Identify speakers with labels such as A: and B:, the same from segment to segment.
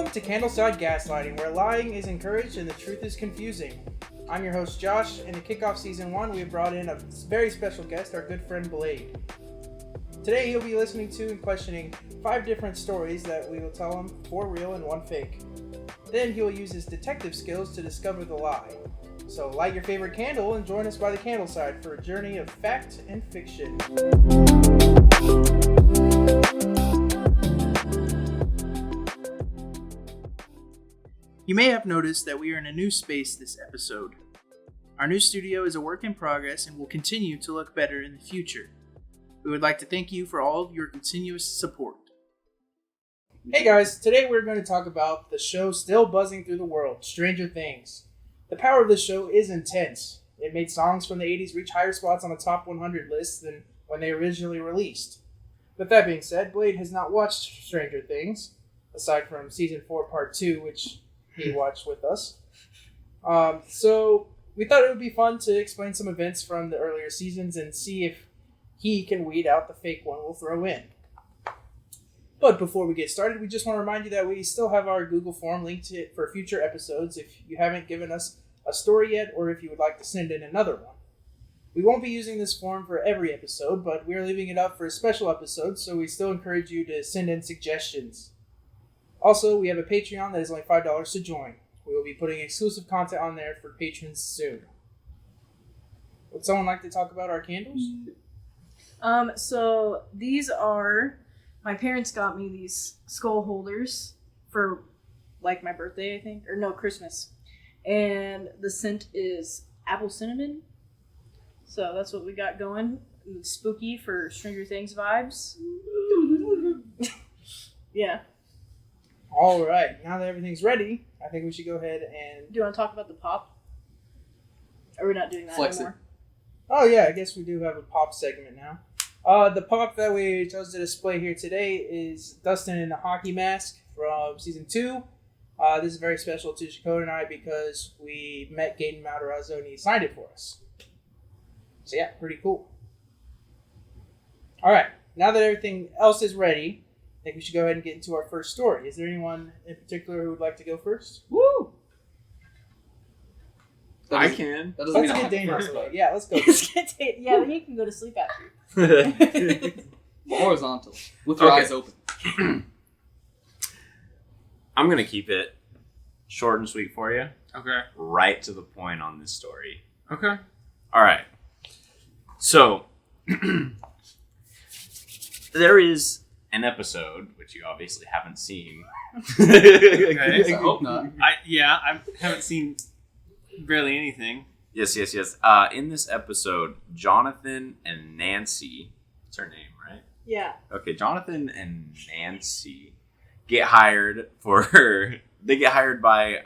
A: Welcome to Candleside Gaslighting, where lying is encouraged and the truth is confusing. I'm your host Josh, and to kick off Season 1, we have brought in a very special guest, our good friend Blade. Today he'll be listening to and questioning 5 different stories that we will tell him 4 real and 1 fake. Then he will use his detective skills to discover the lie. So light your favorite candle and join us by the candleside for a journey of fact and fiction. You may have noticed that we are in a new space this episode. Our new studio is a work in progress and will continue to look better in the future. We would like to thank you for all of your continuous support. Hey guys, today we're going to talk about the show still buzzing through the world, Stranger Things. The power of this show is intense. It made songs from the 80s reach higher spots on the top 100 lists than when they originally released. With that being said, Blade has not watched Stranger Things, aside from Season 4 Part 2, which he watched with us. So we thought it would be fun to explain some events from the earlier seasons and see if he can weed out the fake one we'll throw in. But before we get started, we just want to remind you that we still have our Google form linked for future episodes if you haven't given us a story yet or if you would like to send in another one. We won't be using this form for every episode, but we're leaving it up for a special episode, so we still encourage you to send in suggestions. Also, we have a Patreon that is only $5 to join. We will be putting exclusive content on there for patrons soon. Would someone like to talk about our candles?
B: So these are, my parents got me these skull holders for like my birthday, I think, or no, Christmas. And the scent is apple cinnamon. So that's what we got going. It's spooky for Stranger Things vibes. Yeah.
A: All right, now that everything's ready, I think we should go ahead and...
B: Do you want to talk about the pop? Or are we not doing that anymore?
A: Oh yeah, I guess we do have a pop segment now. The pop that we chose to display here today is Dustin in a hockey mask from Season 2. This is very special to Shakota and I because we met Gaten Matarazzo and he signed it for us. So yeah, pretty cool. All right, now that everything else is ready, I think we should go ahead and get into our first story. Is there anyone in particular who would like to go first?
B: Woo!
C: I can.
A: Let's get Dane out of the way. Yeah, let's go.
B: Yeah, then you can go to sleep after.
C: Horizontal. With your eyes open.
D: I'm going to keep it short and sweet for you.
C: Okay.
D: Right to the point on this story.
C: Okay.
D: All right. So, there is an episode, which you obviously haven't seen.
C: Okay. I hope not. I haven't seen barely anything.
D: Yes. In this episode, Jonathan and Nancy, that's her name, right?
B: Yeah.
D: Okay, Jonathan and Nancy get hired by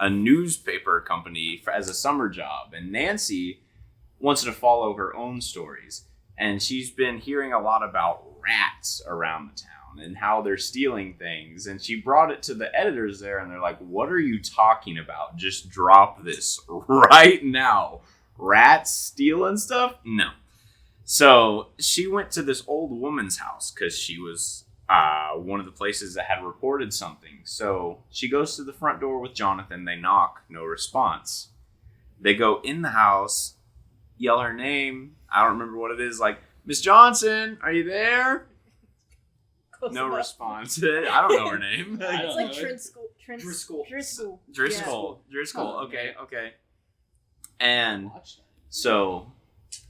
D: a newspaper company as a summer job, and Nancy wants to follow her own stories, and she's been hearing a lot about rats around the town and how they're stealing things, and she brought it to the editors there, and they're like, what are you talking about? Just drop this right now. Rats stealing stuff? No. So she went to this old woman's house because she was one of the places that had reported something. So she goes to the front door with Jonathan. They knock, no response. They go in the house, yell her name. I don't remember what it is, like, Miss Johnson, are you there? No response. I don't know her name.
B: It's like Driscoll.
D: Driscoll. Okay. And so,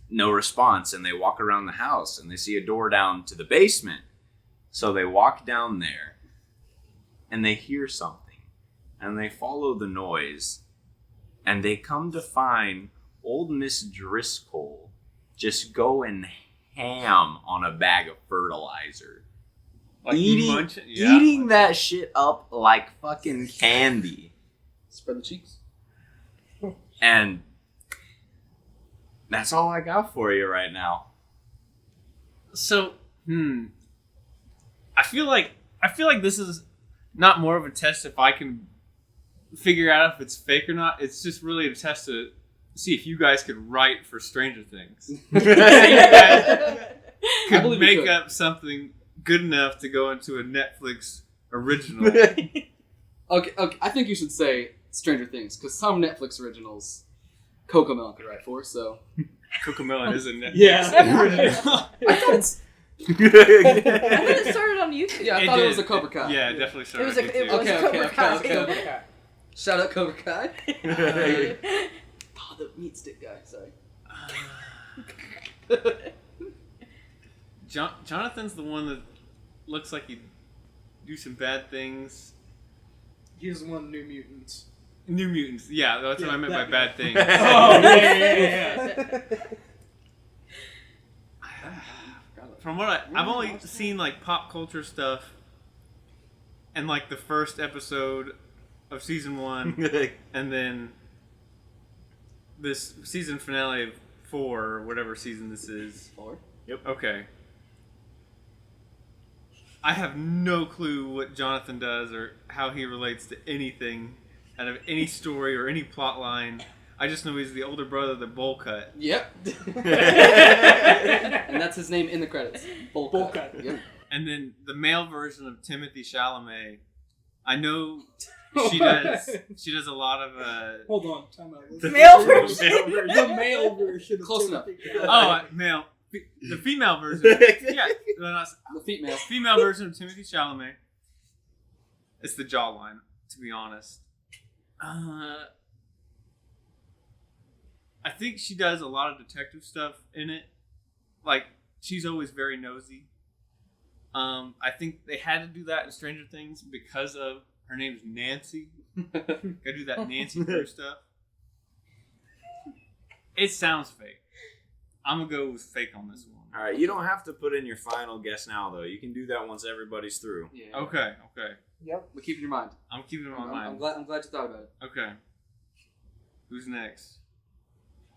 D: no response. And they walk around the house and they see a door down to the basement. So they walk down there and they hear something. And they follow the noise. And they come to find old Miss Driscoll just going ham on a bag of fertilizer.
C: Like
D: eating that shit up like fucking candy.
C: Spread the cheeks.
D: And that's all I got for you right now.
C: So, I feel like this is not more of a test if I can figure out if it's fake or not. It's just really a test to see if you guys could write for Stranger Things. You guys could make up something good enough to go into a Netflix original.
E: Okay, I think you should say Stranger Things, because some Netflix originals CoComelon could write for, so...
C: CoComelon is a Netflix
B: Yeah.
C: original.
E: I thought it's...
B: I thought it started on YouTube.
E: Yeah, I thought it was a Cobra Kai.
C: Yeah, it definitely
B: It
C: started
B: was
C: on
B: a
C: YouTube.
B: it was
E: Okay,
B: Cobra Kai.
E: okay. Shout out Cobra Kai. Oh, the meat stick guy, sorry.
C: Jonathan's the one that looks like he'd do some bad things.
F: He's one of the New Mutants.
C: New Mutants, yeah, that's what I meant by
F: that
C: bad things.
F: Oh, yeah.
C: From what I've only seen like pop culture stuff, and like the first episode of season 1, and then this season finale of 4 or whatever season this is.
E: 4?
D: Yep.
C: Okay. I have no clue what Jonathan does or how he relates to anything out of any story or any plot line. I just know he's the older brother of the bowl cut.
E: Yep. And that's his name in the credits. Bowl cut. Yep.
C: And then the male version of Timothy Chalamet, I know she does a lot of
F: Hold on, time out.
B: The male version.
F: The male version. Of
E: Close enough.
C: male. The female version. Yeah.
E: The female.
C: Female version of Timothy Chalamet. It's the jawline, to be honest. I think she does a lot of detective stuff in it. Like, she's always very nosy. I think they had to do that in Stranger Things because of her name's Nancy. Gotta do that Nancy Drew stuff. It sounds fake. I'm gonna go with fake on this one.
D: All right, you don't have to put in your final guess now, though. You can do that once everybody's through.
E: Yeah.
C: Okay.
B: Yep.
E: But keep it in your mind.
C: I'm keeping it in my
E: I'm
C: mind.
E: glad you thought about it.
C: Okay. Who's next?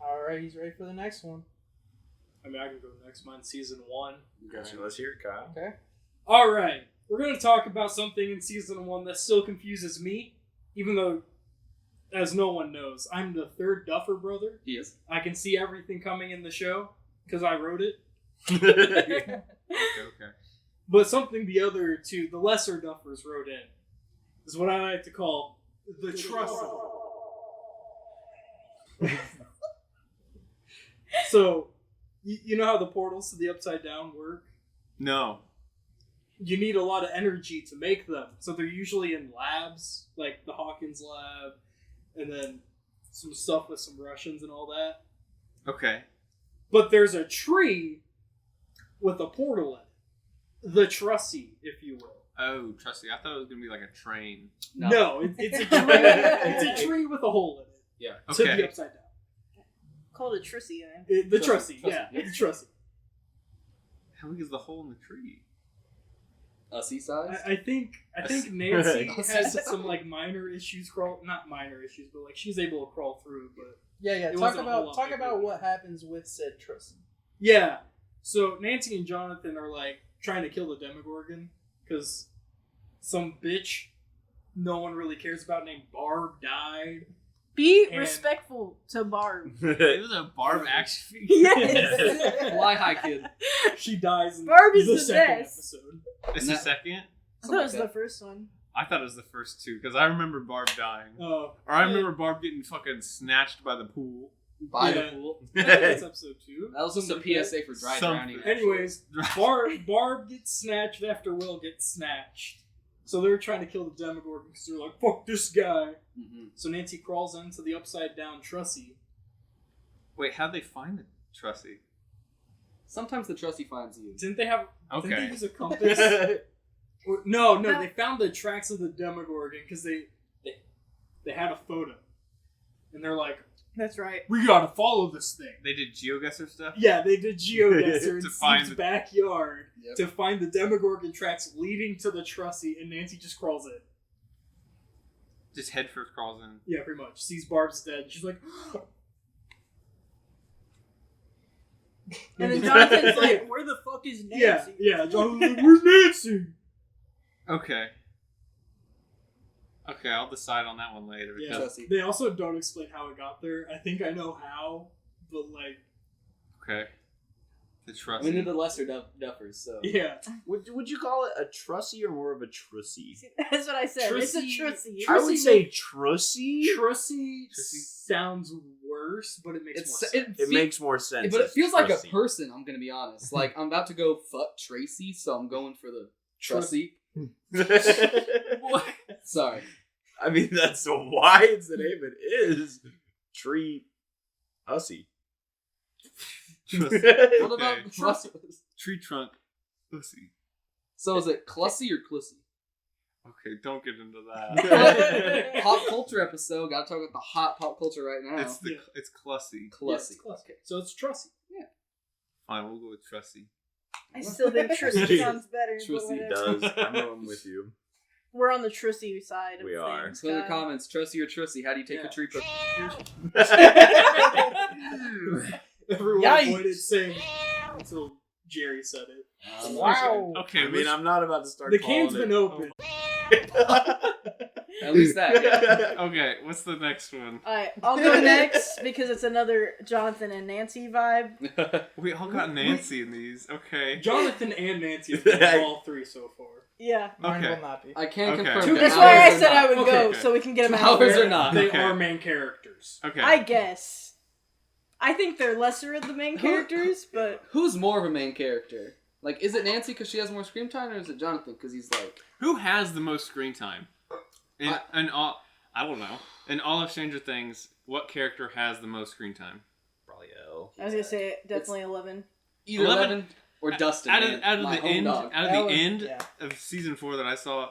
A: Alright, he's ready for the next one.
F: I mean, I can go next. Mine's season 1.
D: Gotcha. Let's hear it, Kyle.
A: Okay.
F: All right, we're going to talk about something in season 1 that still confuses me, even though, as no one knows, I'm the third Duffer brother.
E: He is.
F: I can see everything coming in the show because I wrote it.
C: Okay.
F: But something the other two, the lesser Duffers, wrote in is what I like to call the trust. So, you know how the portals to the Upside Down work?
C: No.
F: You need a lot of energy to make them. So they're usually in labs, like the Hawkins lab, and then some stuff with some Russians and all that.
C: Okay.
F: But there's a tree with a portal in it. The Trussie, if you will.
C: Oh, trusty. I thought it was gonna be like a train.
F: No, it's a tree. It's a tree with a hole in it.
E: Yeah.
F: To
C: Okay.
F: the Upside Down.
B: Called a Trissy.
F: The
E: Trussie,
F: Trussie, yeah. The Trussie.
C: How big is the hole in the tree?
E: A sea-size?
F: I think Nancy
E: Right.
F: has some like minor issues not minor issues, but like she's able to crawl through. But
A: Yeah.
F: It
A: Talk
F: wasn't a whole lot
A: about
F: bigger.
A: what happens with said Tristan.
F: yeah, so Nancy and Jonathan are like trying to kill the Demogorgon because some bitch no one really cares about named Barb died.
B: Be
F: And-
B: respectful to Barb.
C: It was a Barb action figure.
B: Yes.
E: Fly high, kid.
F: She dies in
B: Barb is
F: the
B: the
F: second
B: best.
F: episode.
C: It's the second.
B: I thought it was the first one.
C: I thought it was the first two because I remember Barb dying,
F: Oh,
C: or I remember Barb getting fucking snatched by the pool.
E: By
F: Yeah.
E: the pool.
F: I think that's episode 2.
E: That was just a PSA for dry
C: Something.
E: drowning.
F: Anyways, Barb gets snatched after Will gets snatched. So they're trying to kill the Demogorgon because they're like, fuck this guy.
E: Mm-hmm.
F: So Nancy crawls into the upside down Trussie.
C: Wait, how'd they find the Trussie?
E: Sometimes the trusty finds you.
F: Didn't they
C: Okay.
F: use a compass? No,
B: No.
F: they found the tracks of the Demogorgon because they had a photo. And they're like,
B: That's right.
F: we gotta follow this thing.
C: They did GeoGuessr stuff.
F: Yeah, they did geoguesser in
C: To find
F: Steve's
C: the-
F: backyard
E: Yep.
F: to find the Demogorgon tracks leading to the Trussie, and Nancy just crawls in.
C: Just head first crawls in.
F: Yeah, pretty much. Sees Barb's dead. And she's like,
B: And then Jonathan's like, where the fuck is Nancy?
F: yeah. Jonathan's like, where's Nancy?
C: Okay. Okay, I'll decide on that one later.
F: Yeah.
C: Because,
E: Trusty.
F: They also don't explain how it got there. I think I know how, but like,
C: okay. The
E: I
C: trust.
E: mean, they're the lesser duffers, so.
F: Yeah.
D: Would you call it a trussy or more of a trussy?
B: That's what I said. It's a
F: Trussy-
B: trussy.
D: I would say trussy.
F: Trussy sounds worse, but it makes more sense.
D: It makes more sense.
E: But it
D: as
E: feels like a
D: trussy.
E: person, I'm gonna be honest. Like, I'm about to go fuck Tracy, so I'm going for the trussy.
C: What?
E: Sorry.
D: I mean, that's why it's the name it is. Tree hussy.
C: Trust.
E: What about
C: Okay.
E: Clussy?
C: Tree trunk. Pussy.
E: So is it Clussy or Clussy?
C: Okay, don't get into that.
E: Pop culture episode. Gotta talk about the hot pop culture right now.
C: It's Clussy.
E: Clussy.
F: Okay. So it's Trussy.
C: Fine, we'll go with Trussy.
B: I still think Trussy sounds better. but
E: Trussy
B: whatever.
D: Does. I'm going with you.
B: We're on the Trussy side. Of
D: We are.
B: things,
E: So in the
B: guys.
E: comments, Trussy or Trussy, how do you take
F: Yeah.
E: a tree?
F: Everyone
A: Yikes.
F: avoided saying until Jerry said it.
A: Wow.
C: Okay,
D: I mean, I'm not about to start.
F: The
D: calling
F: can's
D: it.
F: been open.
E: At least that. Yeah.
C: Okay, what's the next one?
B: Alright, I'll go next because it's another Jonathan and Nancy vibe.
C: We all got Nancy in these. Okay.
F: Jonathan and Nancy have been all three so far.
B: Yeah.
A: Mine
C: Okay.
A: will not be.
E: I can
C: Okay.
E: confirm. that
B: That's why I
E: ours are
B: said I
E: not.
B: would go,
C: Okay.
B: so we can get them out of
E: Ours
B: there.
E: are not.
F: They
C: Okay.
F: are main characters.
C: Okay.
B: I guess. I think they're lesser of the main characters, but
E: Who's more of a main character? Like, is it Nancy because she has more screen time, or is it Jonathan because he's like...
C: Who has the most screen time? In all, I don't know. In all of Stranger Things, what character has the most screen time?
D: Probably L.
B: I was gonna say definitely 11.
E: Either
C: 11
E: 11 or Dustin,
C: Out
E: man.
C: of, out of
E: My
C: the
E: home
C: end,
E: dog.
C: out of the
A: Ellen,
C: end
A: yeah.
C: of season 4 that I saw,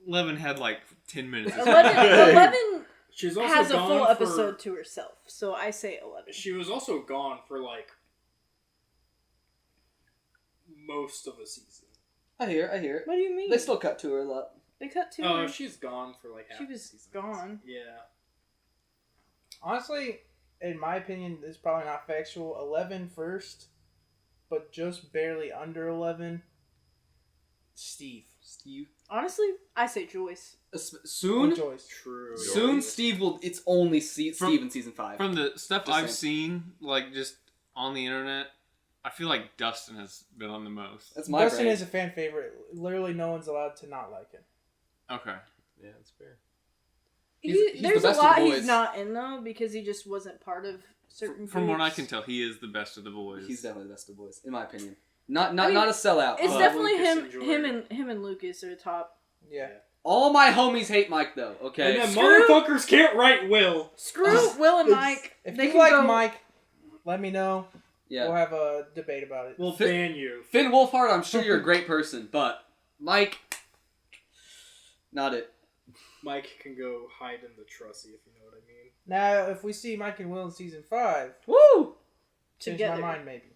C: 11 had like 10 minutes. of
B: 11,
C: screen time.
B: 11
F: She's also
B: has a
F: gone
B: full
F: for-
B: episode to herself, so I say 11.
F: She was also gone for like most of a season.
E: I hear it.
B: What do you mean?
E: They still cut to her a lot.
B: They cut to
F: Oh,
B: her.
F: she's gone for like half
B: She
F: the
B: was
F: season.
B: gone.
F: Yeah.
A: Honestly, in my opinion, this is probably not factual. 11 first, but just barely under 11. Steve.
B: Honestly, I say Joyce.
E: Soon,
A: Joyce.
F: True.
E: soon Steve will... It's only Steve in season 5.
C: From the stuff
E: Just
C: I've
E: saying.
C: seen, like just on the internet, I feel like Dustin has been on the most.
E: That's my
A: Dustin
E: brain.
A: is a fan favorite. Literally, no one's allowed to not like him.
C: Okay.
D: Yeah, that's fair.
E: He's
B: There's
E: the
B: a
E: best of
B: lot
E: the
B: he's
E: boys.
B: not in though because he just wasn't part of certain.
C: From what I
B: groups.
C: can tell, he is the best of the boys.
E: He's definitely the best of the boys, in my opinion. Not
B: I mean,
E: not a sellout.
B: It's
E: but
B: definitely
F: Lucas
B: him.
F: and
B: Him and Lucas are top.
A: Yeah.
E: all my homies hate Mike though. Okay.
F: And then
B: Screw-
F: motherfuckers can't write Will.
B: Screw Will and Mike.
A: If
B: They
A: you
B: can
A: like
B: go-
A: Mike, let me know.
E: Yeah.
A: We'll have a debate about it.
F: We'll
E: Finn-
F: ban you.
E: Finn Wolfhard, I'm sure you're a great person, but Mike, not it.
F: Mike can go hide in the Trussy, if you know what I mean.
A: Now, if we see Mike and Will in season 5,
E: Woo!
A: change
B: Together.
A: my mind maybe.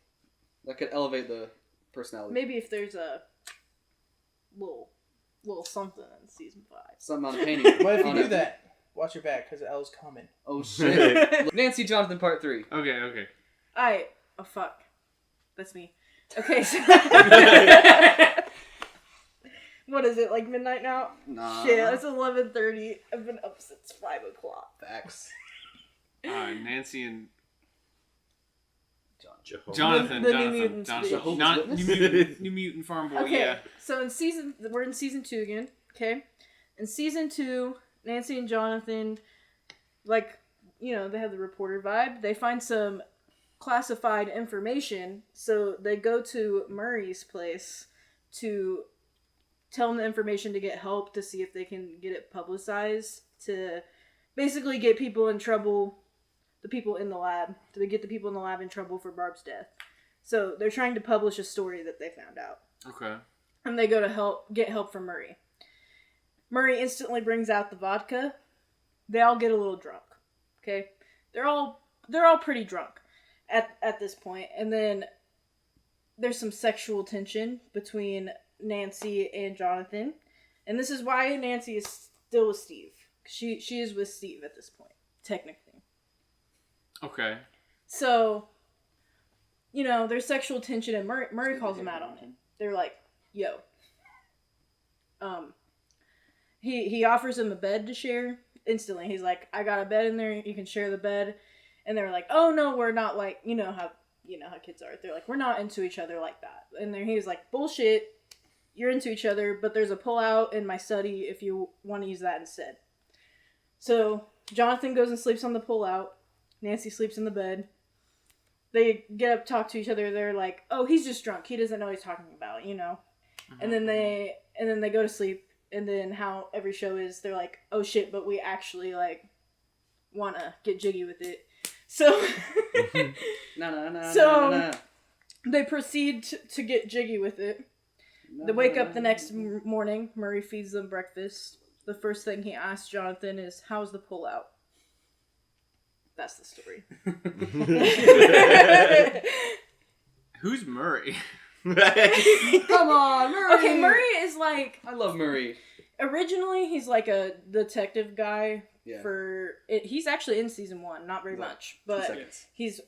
E: That could elevate the personality.
B: Maybe if there's a little something in season 5.
E: Something on a painting.
A: But if
E: on
A: you do
E: a-
A: that, watch your back because L's coming.
E: Oh shit. Nancy Jonathan Part 3.
C: Okay.
B: Oh fuck, that's me. Okay, so what is it, like midnight now?
E: Nah.
B: Shit, it's 11:30. I've been up since 5 o'clock.
E: Facts.
C: Nancy and
D: Jehovah.
C: Jonathan.
B: The New
C: Jonathan.
B: Mutants
C: Jonathan.
E: Jehovah's
C: Not
E: Witness?
C: New Mutant Farm Boy.
B: Okay,
C: Yeah.
B: so we're in season 2 again. Okay, in season 2, Nancy and Jonathan, like, you know, they have the reporter vibe. They find some classified information, so they go to Murray's place to tell him the information to get help to see if they can get it publicized to basically get people in trouble, the people in the lab, to get the people in the lab in trouble for Barb's death. So they're trying to publish a story that they found out.
C: Okay.
B: And they go to get help from Murray. Murray instantly brings out the vodka. They all get a little drunk. Okay? They're all pretty drunk at this point. And then there's some sexual tension between Nancy and Jonathan. And this is why Nancy is still with Steve. She is with Steve at this point, technically.
C: Okay.
B: So, you know, there's sexual tension, and Murray calls him out on it. They're like, yo. He offers him a bed to share instantly. He's like, I got a bed in there, you can share the bed. And they're like, oh no, we're not, like, you know how you know how kids are. They're like, we're not into each other like that. And then he was like, bullshit. You're into each other, but there's a pull-out in my study if you want to use that instead. So Jonathan goes and sleeps on the pull-out. Nancy sleeps in the bed. They get up, talk to each other. They're like, oh, he's just drunk. He doesn't know what he's talking about, you know? Mm-hmm. And then they go to sleep. And then how every show is, they're like, oh shit, but we actually, like, want to get jiggy with it. So, they proceed to get jiggy with it. They wake up the next morning. Murray feeds them breakfast. The first thing he asks Jonathan is, how's the pull-out? That's the story.
C: Who's Murray?
E: Come on, Murray!
B: Okay, Murray is like...
E: I love Murray.
B: Originally, he's like a detective guy.
E: Yeah.
B: He's actually in season 1, not very much. But he's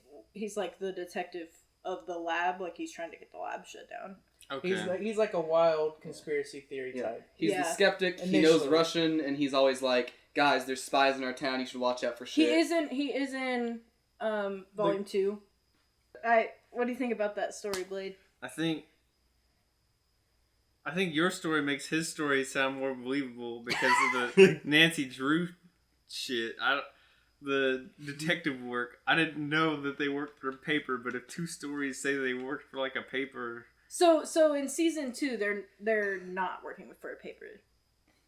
B: like the detective of the lab. Like, he's trying to get the lab shut down.
C: Okay.
A: He's like a wild conspiracy theory type.
E: He's the skeptic. Initially. He knows Russian, and he's always like, guys, there's spies in our town. You should watch out for shit.
B: He is in volume 2. What do you think about that story, Blade?
C: I think your story makes his story sound more believable because of the Nancy Drew shit. The detective work. I didn't know that they worked for a paper, but if 2 stories say they worked for like a paper.
B: So in season 2, they're not working for a paper.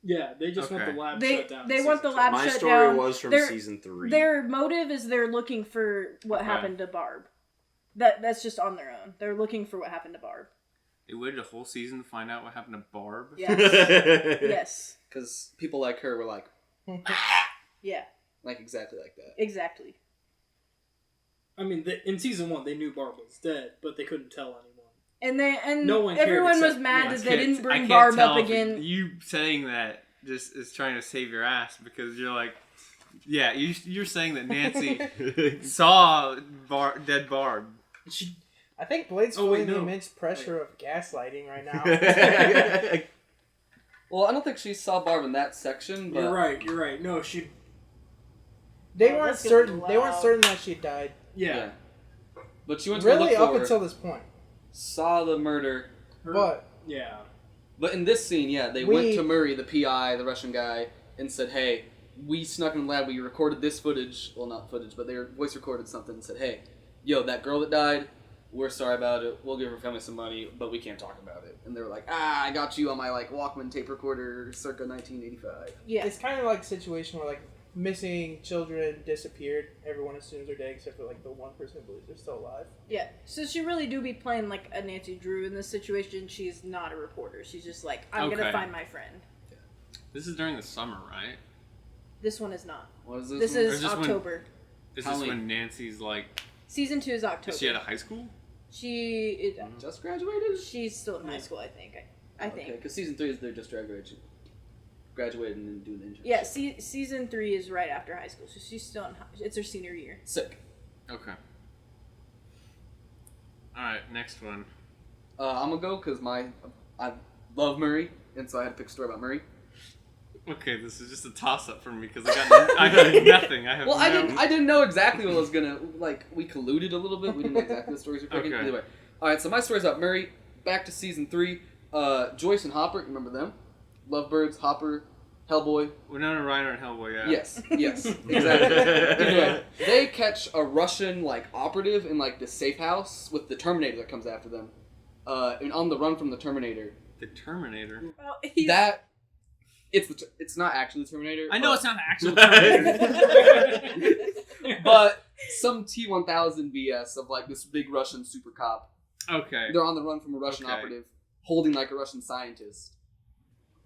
F: Yeah, they just want the lab shut down.
B: They want the lab shut down.
D: My story was from season 3.
B: Their motive is they're looking for what happened to Barb. That's just on their own. They're looking for what happened to Barb.
C: They waited a whole season to find out what happened to Barb?
B: Yes. Yes.
E: Because people like her were like...
B: Yeah.
E: Like, exactly like that.
B: Exactly.
F: I mean, in season 1, they knew Barb was dead, but they couldn't tell anyone.
B: And
F: no one
B: everyone was mad that they didn't bring Barb up again.
C: You saying that just is trying to save your ass because you're like, yeah, you're saying that Nancy saw dead Barb.
A: I think Blade's feeling the immense pressure of gaslighting right now.
E: Well, I don't think she saw Barb in that section, but...
F: You're right. No, she...
A: They weren't certain that she died.
F: Yeah.
E: But she went to look for
A: up until this point.
E: Saw the murder.
A: But
E: in this scene, they went to Murray, the PI, the Russian guy, and said, hey, we snuck in the lab, we recorded this footage, well, not footage, but they voice recorded something and said, hey, yo, that girl that died, we're sorry about it, we'll give her family some money, but we can't talk about it. And they were like, I got you on my, like, Walkman tape recorder circa 1985.
B: Yeah.
A: It's kind of like a situation where, like, missing children disappeared. Everyone assumes they're dead except for like the one person who believes they're still alive.
B: Yeah. So she really do be playing like a Nancy Drew in this situation. She's not a reporter. She's just like, I'm gonna find my friend.
C: Yeah. This is during the summer, right?
B: This one is not.
E: What is this?
B: This is October.
C: Is this when Nancy's like?
B: Season 2 is October.
C: Is she out of high school?
B: She
E: just graduated.
B: She's still in high school, I think. I think.
E: Okay, because season 3 is they're just graduating and doing the internship.
B: Yeah, season 3 is right after high school, so she's still in it's her senior year.
E: Sick.
C: Okay. Alright, next one.
E: I'm gonna go because I love Murray, and so I had to pick a story about Murray.
C: Okay, this is just a toss-up for me because I got nothing.
E: I didn't know exactly what I was gonna, like, we colluded a little bit. We didn't know exactly the stories we were picking.
C: Okay.
E: Either way. Alright, so my story's about Murray. Back to season 3. Joyce and Hopper, you remember them? Lovebirds, Hopper, Hellboy.
C: Winona Ryder and Hellboy, yeah.
E: Yes, exactly. Anyway, they catch a Russian, like, operative in, like, this safe house with the Terminator that comes after them. And on the run from the Terminator.
C: The Terminator?
B: Well,
E: it's not actually the Terminator.
C: I know it's not actual Terminator.
E: But some T-1000 BS of, like, this big Russian super cop.
C: Okay.
E: They're on the run from a Russian operative holding, like, a Russian scientist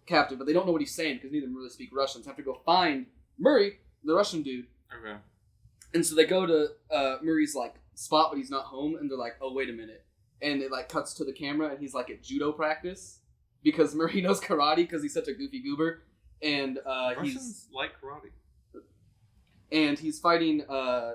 E: captive, but they don't know what he's saying because neither of them really speak Russian. So they have to go find Murray, the Russian dude.
C: Okay.
E: And so they go to Murray's, like, spot, but he's not home, and they're like, oh, wait a minute. And it, like, cuts to the camera, and he's, like, at judo practice because Murray knows karate because he's such a goofy goober. And
C: Russians like karate.
E: And he's fighting, I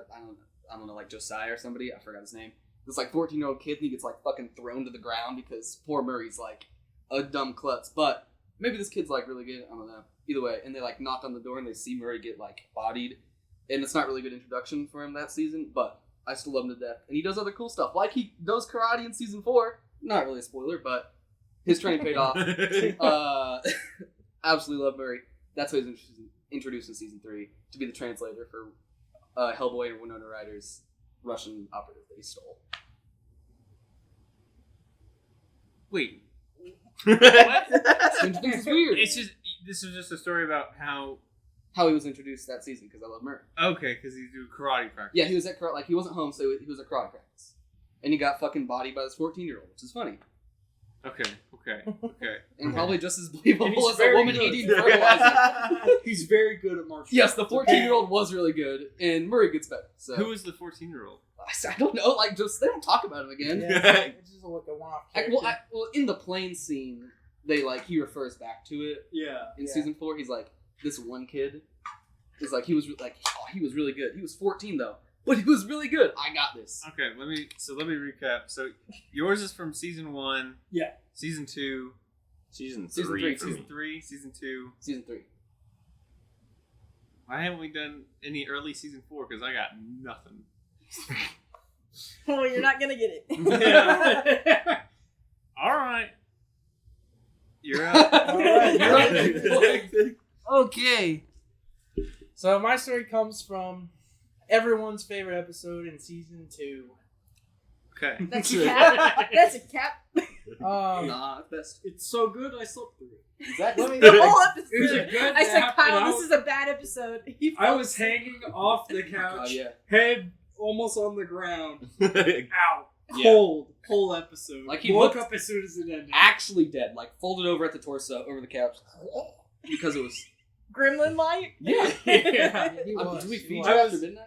E: don't know, like Josiah or somebody. I forgot his name. This, like, 14-year-old kid, and he gets, like, fucking thrown to the ground because poor Murray's, like, a dumb klutz. But maybe this kid's, like, really good. I don't know. Either way. And they, like, knock on the door, and they see Murray get, like, bodied. And it's not really good introduction for him that season, but I still love him to death. And he does other cool stuff. Like he does karate in season 4. Not really a spoiler, but his training paid off. Absolutely love Murray. That's why he's introduced in season 3 to be the translator for Hellboy and Winona Ryder's Russian operative that he stole.
C: Wait.
E: What? It's weird.
C: This is just a story about how
E: he was introduced that season because I love Murray.
C: Okay, because he's doing karate practice.
E: Yeah, he was at karate. Like he wasn't home, so he was at karate practice, and he got fucking bodied by this 14-year-old, which is funny.
C: Okay.
E: And probably just as believable
F: And he's
E: as a
F: very
E: woman
F: good.
E: eating fertilizer.
F: He's very good at martial
E: Yes, the
F: arts.
E: 14-year-old was really good, and Murray gets better. So
C: Who was the 14-year-old?
E: I don't know. Like, just they don't talk about him again.
A: Yeah, it's just like a one-off character.
E: Well, in the plane scene, he refers back to it
F: Yeah.
E: in season 4. He's like, this one kid is like he was really good. He was 14 though, but he was really good. I got this.
C: Okay, let me recap. So yours is from season 1.
F: Yeah.
C: Season 2.
D: Season
E: Season
D: 3.
E: three,
D: for
C: Season
D: me.
C: 3. Season 2.
E: Season 3.
C: Why haven't we done any early season 4? Because I got nothing.
B: Oh, you're not gonna get it.
F: Yeah.
C: All right. You're up.
A: All right.
E: You're up.
A: Okay. So my story comes from everyone's favorite episode in season 2.
C: Okay.
B: That's a cap. That's a cap.
E: Nah, best.
F: It's so good, I slept through it.
E: Exactly.
B: The whole episode.
F: It was a good
B: I said,
F: nap,
B: Kyle,
F: and
B: this is a bad episode. He
F: I
B: fell
F: was
B: asleep.
F: hanging off the couch,
E: Oh yeah.
F: head almost on the ground. Ow.
E: Yeah.
F: Cold. Whole episode.
E: Like, he
F: woke
E: looked-
F: up as soon as it ended.
E: Actually dead, like folded over at the torso, over the couch, because it was.
B: Gremlin light.
E: Yeah.
F: Yeah.
A: He was.
E: Did we
A: He
E: feed
A: was.
E: you after midnight?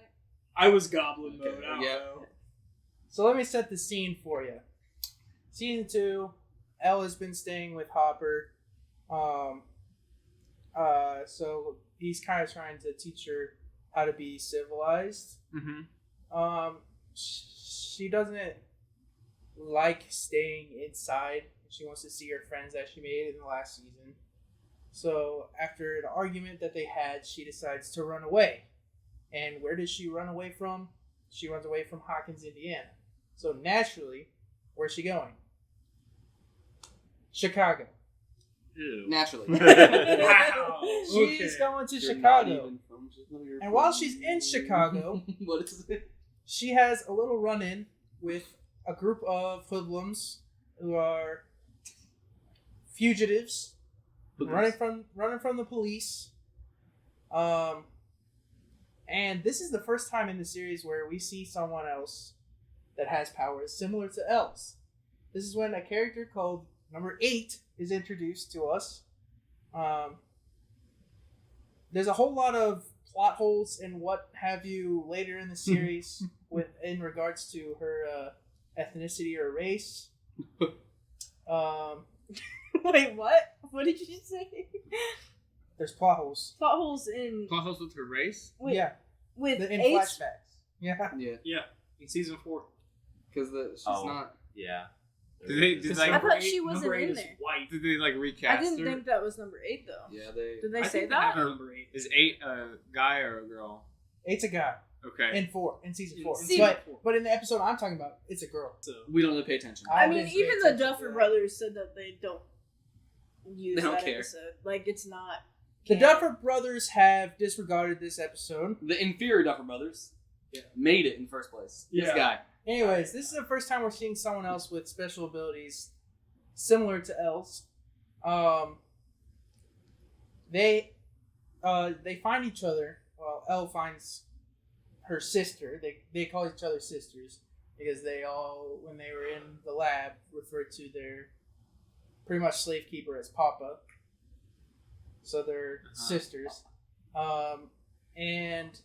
F: I was goblin mode.
E: Okay,
F: I don't
E: yeah.
F: know.
A: So let me set the scene for you. Season 2, Elle has been staying with Hopper. So he's kind of trying to teach her how to be civilized.
C: Mm-hmm.
A: She doesn't like staying inside. She wants to see her friends that she made in the last season. So after an argument that they had, she decides to run away. And where does she run away from? She runs away from Hawkins, Indiana. So naturally, where's she going? Chicago.
C: Ew.
E: Naturally.
F: Wow.
A: She's
F: Okay.
A: going to
E: You're not
A: Chicago.
E: even from Chicago.
A: And while she's in Chicago,
E: What is it?
A: she has a little run-in with a group of hoodlums who are fugitives, running from the police. And this is the first time in the series where we see someone else that has powers similar to Elle's. This is when a character called Number 8 is introduced to us. There's a whole lot of plot holes and what have you later in the series in regards to her ethnicity or race.
B: Wait, what? What did you say?
A: There's plot holes.
B: Plot holes in
C: Plot holes with her race?
B: with
A: Yeah,
B: with
A: in
B: Ace?
A: flashbacks. Yeah.
E: Yeah,
F: Yeah. In season 4.
E: because she's
D: Oh.
E: not.
D: Yeah.
C: Did
F: Since
C: they
B: I
C: like,
F: number
B: thought she
F: eight-
B: wasn't
F: number 8
B: in
F: is
B: there.
F: White.
C: did they like
B: I
C: recast
B: didn't
C: her?
B: think that was number 8 though.
E: Yeah, they.
B: Did they
F: I
B: say
F: think
B: that?
F: have number 8.
C: Is 8 a guy or a girl?
A: 8's a guy
C: Okay.
A: in season
F: In
A: 4.
B: season
A: But in the episode I'm talking about, it's a girl.
F: So
E: We don't really pay attention.
A: I
B: I mean,
A: didn't pay
B: even the
A: attention to
B: Duffer
A: that.
B: brothers said that they don't use
E: They don't
B: that
E: care.
B: episode. Like, it's not.
A: The
B: canon.
A: Duffer brothers have disregarded this episode.
E: The inferior Duffer Brothers made it in first place. This
F: Yeah.
E: guy.
A: Anyways, this is the first time we're seeing someone else with special abilities similar to Elle's. They find each other. Well, Elle finds her sister. They call each other sisters because they all, when they were in the lab, referred to their pretty much slave keeper as Papa. So they're sisters. And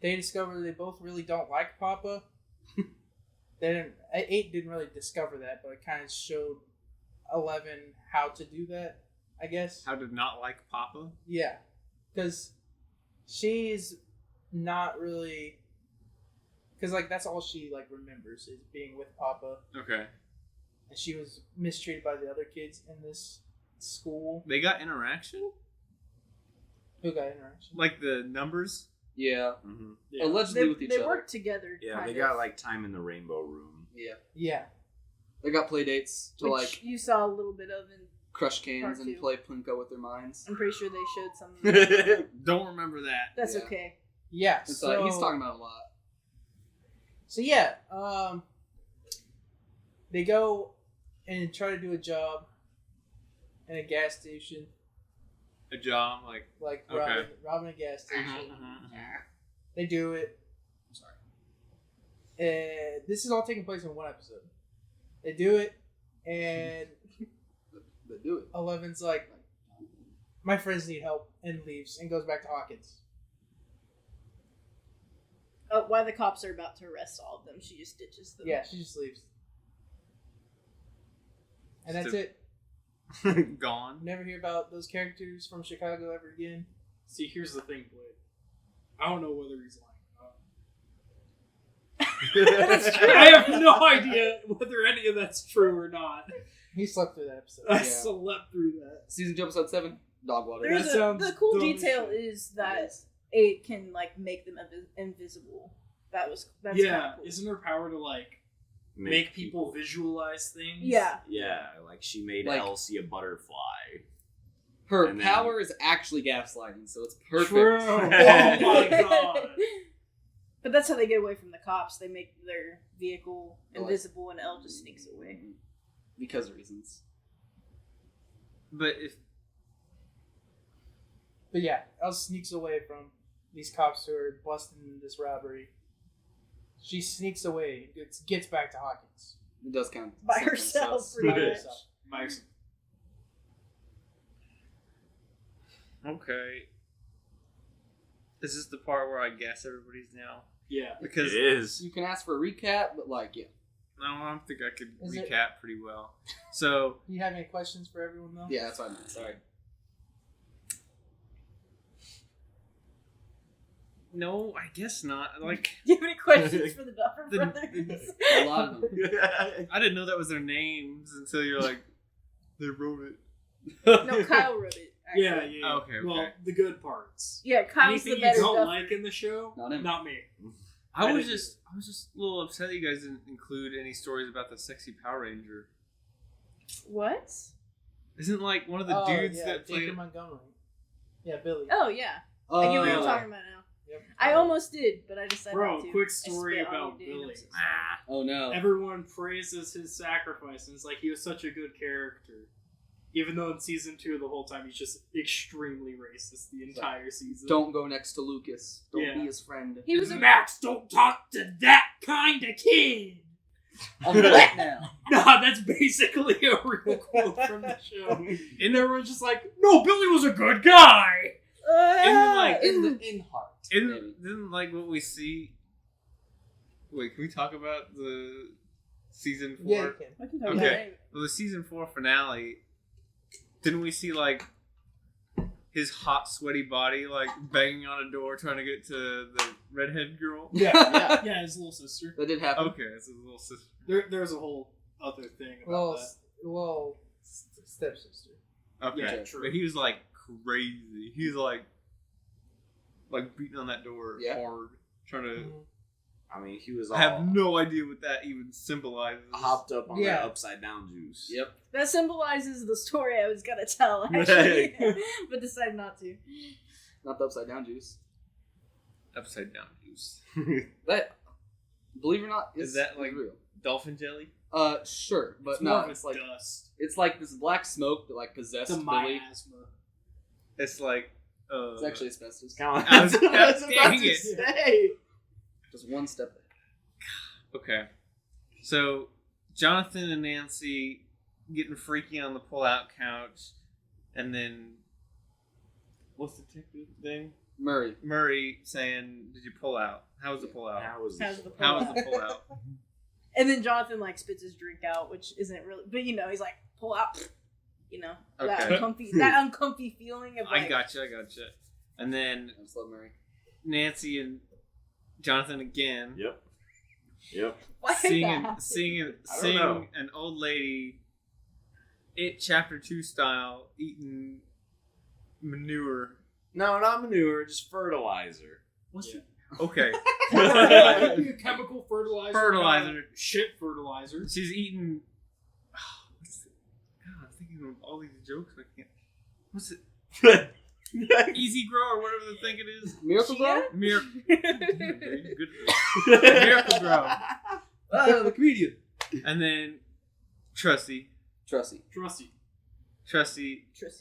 A: they discover they both really don't like Papa. 8 didn't really discover that, but it kind of showed 11 how to do that, I guess.
C: How did not like Papa?
A: Yeah, because she's not really, because like that's all she like remembers is being with Papa,
C: Okay.
A: and she was mistreated by the other kids in this school.
C: They got interaction?
A: Who got interaction?
C: Like the numbers?
E: Yeah.
D: Mm-hmm.
F: Yeah.
E: Allegedly with each
B: they
E: other.
B: work together.
D: Yeah,
B: kind
D: they
B: of.
D: got like time in the rainbow room.
E: Yeah.
A: Yeah.
E: They got play dates to
B: Which
E: like
B: you saw a little bit of in.
E: crush cans
B: Part
E: and
B: two.
E: play Plinko with their minds.
B: I'm pretty sure they showed some.
C: Don't remember that.
B: That's
E: Yeah.
B: okay.
A: Yeah.
E: And
A: So
E: so he's talking about it a lot.
A: So yeah, they go and try to do a job in a gas station,
C: A job, like.
A: like
C: Okay.
A: robbing a gas station.
C: Mhm.
A: They do it.
E: I'm sorry.
A: And this is all taking place in one episode. They do it, and
E: They do it.
A: Eleven's like, my friends need help, and leaves and goes back to Hawkins.
B: While the cops are about to arrest all of them, she just ditches them.
A: Yeah, she just leaves. And that's
C: So-
A: it.
C: Gone.
A: Never hear about those characters from Chicago ever again.
F: See, here's the thing, Blade. I don't know whether he's lying.
B: That's true.
F: I have no idea whether any of that's true or not.
A: He slept through that episode.
F: I
E: Yeah.
F: slept through that.
E: Season 2, episode 7, dog water.
B: There's
F: That sounds
B: the cool
F: dumb as
B: detail
F: shit.
B: is that it can like make them invisible. That's
F: Yeah,
B: kinda cool.
F: isn't her power to like make people visualize things?
B: Yeah.
D: Yeah, like she made
E: Like-
D: Elsie a butterfly.
E: Her
D: And then-
E: power is actually gaslighting, so it's perfect.
F: True. Oh my god.
B: But that's how they get away from the cops. They make their vehicle
E: Like-
B: invisible, and Elle just sneaks away.
E: Because of reasons.
C: But if
A: But yeah, Elle sneaks away from these cops who are busting this robbery. She sneaks away, gets back to Hawkins.
E: It does kind of
B: By
E: sound kinda
B: herself,
E: sus.
B: pretty
A: By
B: much.
A: herself.
F: Nice.
C: okay, is this the part where I guess everybody's now?
F: Yeah.
C: Because
D: It is.
E: You can ask for a recap, but like, yeah.
C: no, I don't think I could
A: Is it-
C: recap pretty well. So
A: Do you have any questions for everyone though?
E: Yeah, that's what I meant. Sorry.
C: no, I guess not. Like
B: Do you have any questions for the Duffer
C: The-
B: Brothers?
E: A lot of them.
C: I didn't know that was their names until you're like, they wrote it.
B: No, Kyle wrote it. Actually.
F: Yeah, yeah.
C: Okay, okay.
F: Well, the good parts.
B: Yeah, Kyle's
F: Anything
B: the
F: you
B: better
F: don't
B: Duffer.
F: like in the show,
E: Not him.
F: not me.
C: I
F: I
C: was
F: didn't-
C: just a little upset that you guys didn't include any stories about the sexy Power Ranger.
B: What?
C: Isn't like one of the
A: Oh,
C: dudes
A: yeah,
C: that
A: Jacob
C: played.
A: Montgomery. Yeah, Billy.
B: Oh yeah, I get what you're
F: Billy.
B: talking about now.
A: Yep.
B: I almost did, but I decided
F: Bro,
B: not to.
F: quick
B: I
F: story
B: spit on
F: about
B: you, Dane. I'm
F: Billy.
B: so sorry.
E: Oh no.
F: Everyone praises his sacrifice, and it's like he was such a good character. Even though in season 2, the whole time he's just extremely racist the entire season.
E: Don't go next to Lucas. Don't
F: Yeah.
E: be his friend.
B: He was a
F: Max, don't talk to that kind of kid.
E: I'm wet now.
F: Nah, that's basically a real quote from the show. And everyone's just like, no, Billy was a good guy.
C: like-
E: In heart.
C: Isn't like what we see. Wait, can we talk about the season 4?
A: Yeah, you can.
B: I can talk
C: Okay.
B: about it.
C: Well, the season 4 finale. Didn't we see like his hot, sweaty body like banging on a door trying to get to the redhead girl?
A: Yeah.
F: Yeah, his little sister.
E: That did happen.
C: Okay, it's his little sister.
F: There's a whole other thing about
A: Well,
F: that.
A: stepsister.
C: Okay,
F: Yeah, true.
C: but he was like crazy. He's like beating on that door
E: Yeah.
C: hard, trying to.
A: Mhm.
D: I mean, he was all
C: I have no idea what that even symbolizes.
D: hopped up on
A: Yeah.
D: that upside down juice.
E: Yep.
B: That symbolizes the story I was gonna tell, actually, but decided not to.
E: Not the upside down juice.
C: Upside down juice.
E: That, believe it or not,
C: Is
E: is
C: that, like-
E: real.
C: Dolphin jelly.
E: Sure, but
F: It's
E: no,
F: more of a
E: it's like
F: dust.
E: it's like this black smoke that like possessed
F: The
E: Billy.
F: miasma.
C: It's like.
E: It's actually asbestos.
D: Kind
C: I was-
D: of. I was
C: dang
D: about to
C: it.
D: say.
E: Just one step back.
C: Okay. So, Jonathan and Nancy getting freaky on the pull-out couch, and then what's the technique thing?
E: Murray.
C: Murray saying, "Did you pull out? How was the pull-out?
D: How was
B: How's the
C: How was
B: pull-out?
C: the pull-out?"
B: And then Jonathan like spits his drink out, which isn't really, but he's like pull out, that
C: Okay.
B: uncomfy feeling of like.
C: I gotcha. And then
E: I just love Murray.
C: Nancy and Jonathan again
D: Yep.
B: Why
C: seeing
B: that?
C: seeing
D: know.
C: an old lady, It Chapter 2 style, eating manure.
D: No, not manure, just fertilizer.
F: What's it?
C: Okay.
F: It could be a chemical fertilizer.
C: Fertilizer.
F: Shit fertilizer.
C: She's eating. God, I'm thinking of all these jokes. I can't. What's it? Easy Grow or whatever the thing it is.
E: Miracle Grow?
C: Miracle. Good. Miracle Grow.
E: The comedian.
C: And then Trusty.
E: Trusty.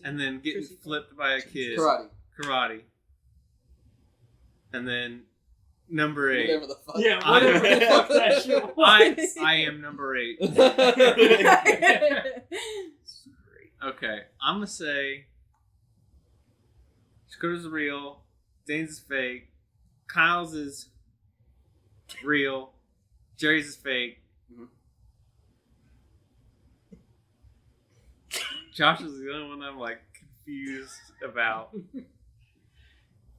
C: And then getting
B: Trusty.
C: flipped by a kid.
E: Karate.
C: And then number 8.
E: Whatever the fuck.
F: Yeah, whatever the fuck that shit was.
C: I am number 8. Okay, I'm gonna say Shakota's real, Dane's is fake, Kyle's is real, Jerry's is fake.
E: Mhm.
C: Josh is the only one I'm like confused about.